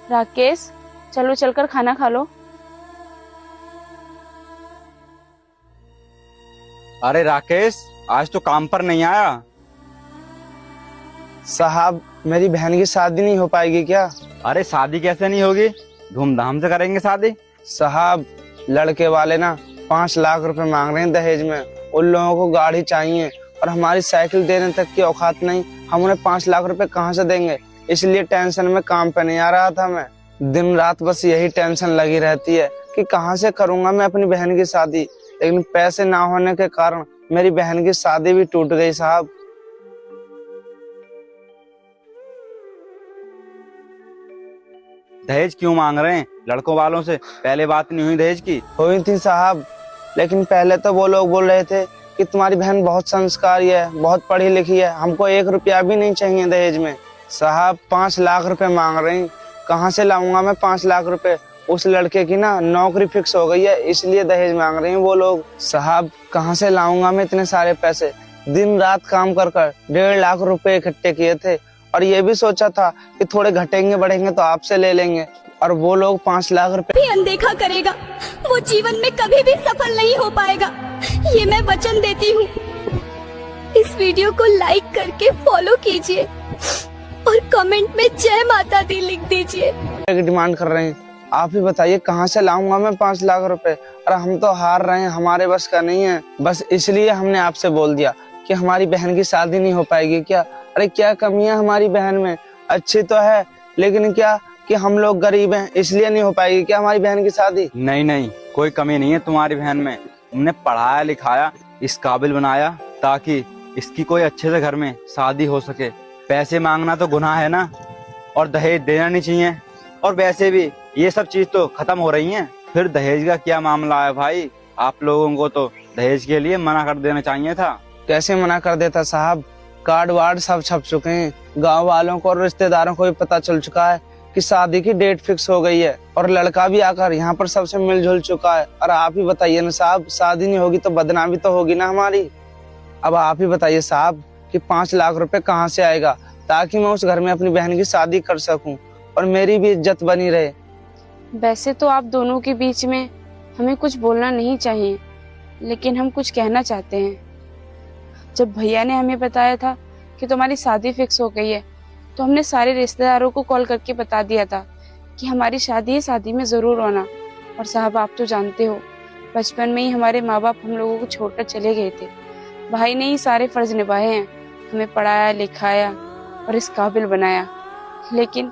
राकेश, चलो चलकर खाना खा लो। अरे राकेश, आज तो काम पर नहीं आया। साहब, मेरी बहन की शादी नहीं हो पाएगी क्या? अरे शादी कैसे नहीं होगी, धूमधाम से करेंगे शादी। साहब, लड़के वाले ना 5 लाख रुपए मांग रहे हैं दहेज में। उन लोगों को गाड़ी चाहिए और हमारी साइकिल देने तक की औकात नहीं। हम उन्हें 5 लाख रुपए कहाँ से देंगे? इसलिए टेंशन में काम पे नहीं आ रहा था मैं। दिन रात बस यही टेंशन लगी रहती है कि कहाँ से करूंगा मैं अपनी बहन की शादी। लेकिन पैसे ना होने के कारण मेरी बहन की शादी भी टूट गई साहब। दहेज क्यों मांग रहे हैं लड़कों वालों से? पहले बात नहीं हुई दहेज की? हुई थी साहब, लेकिन पहले तो वो लोग बोल रहे थे कि तुम्हारी बहन बहुत संस्कारी है, बहुत पढ़ी लिखी है, हमको 1 रुपया भी नहीं चाहिए दहेज में। साहब, 5 लाख रुपए मांग रहे हैं। कहाँ से लाऊंगा मैं 5 लाख रुपए? उस लड़के की ना नौकरी फिक्स हो गई है, इसलिए दहेज मांग रहे हैं वो लोग। साहब, कहाँ से लाऊंगा मैं इतने सारे पैसे? दिन रात काम कर कर 1.5 लाख रुपए इकट्ठे किए थे और ये भी सोचा था कि थोड़े घटेंगे बढ़ेंगे तो आपसे ले लेंगे, और वो लोग 5 लाख रुपए भी अनदेखा करेगा, वो जीवन में कभी भी सफल नहीं हो पाएगा, ये मैं वचन देती हूँ। इस वीडियो को लाइक करके फॉलो कीजिए और कमेंट में जय माता दी लिख दीजिए। की डिमांड कर रहे हैं। आप ही बताइए कहाँ से लाऊंगा मैं 5 लाख रुपए? और हम तो हार रहे हैं, हमारे बस का नहीं है। बस इसलिए हमने आपसे बोल दिया कि हमारी बहन की शादी नहीं हो पाएगी क्या? अरे क्या कमियां हमारी बहन में? अच्छी तो है, लेकिन क्या कि हम लोग गरीब हैं, इसलिए नहीं हो पाएगी क्या हमारी बहन की शादी? नहीं नहीं, कोई कमी नहीं है तुम्हारी बहन में। तुमने पढ़ाया लिखाया, इस काबिल बनाया ताकि इसकी कोई अच्छे से घर में शादी हो सके। पैसे मांगना तो गुनाह है ना, और दहेज देना नहीं चाहिए। और वैसे भी ये सब चीज तो खत्म हो रही हैं, फिर दहेज का क्या मामला है भाई? आप लोगों को तो दहेज के लिए मना कर देना चाहिए था। कैसे मना कर देता साहब? कार्ड वार्ड सब छप चुके हैं, गांव वालों को और रिश्तेदारों को भी पता चल चुका है कि शादी की डेट फिक्स हो गई है, और लड़का भी आकर यहाँ पर सबसे मिलजुल चुका है। और आप ही बताइए ना साहब, शादी नहीं होगी तो बदनामी तो होगी ना हमारी। अब आप ही बताइए साहब कि 5 लाख रुपए कहाँ से आएगा ताकि मैं उस घर में अपनी बहन की शादी कर सकूं और मेरी भी इज्जत बनी रहे। वैसे तो आप दोनों के बीच में हमें कुछ बोलना नहीं चाहिए, लेकिन हम कुछ कहना चाहते हैं। जब भैया ने हमें बताया था कि तुम्हारी शादी फिक्स हो गई है, तो हमने सारे रिश्तेदारों को कॉल करके बता दिया था कि हमारी शादी है, शादी में जरूर आना। और साहब, आप तो जानते हो, बचपन में ही हमारे माँ बाप हम लोगों को छोड़कर चले गए थे। भाई ने ही सारे फर्ज निभाए हैं, हमें पढ़ाया लिखाया और इस काबिल बनाया। लेकिन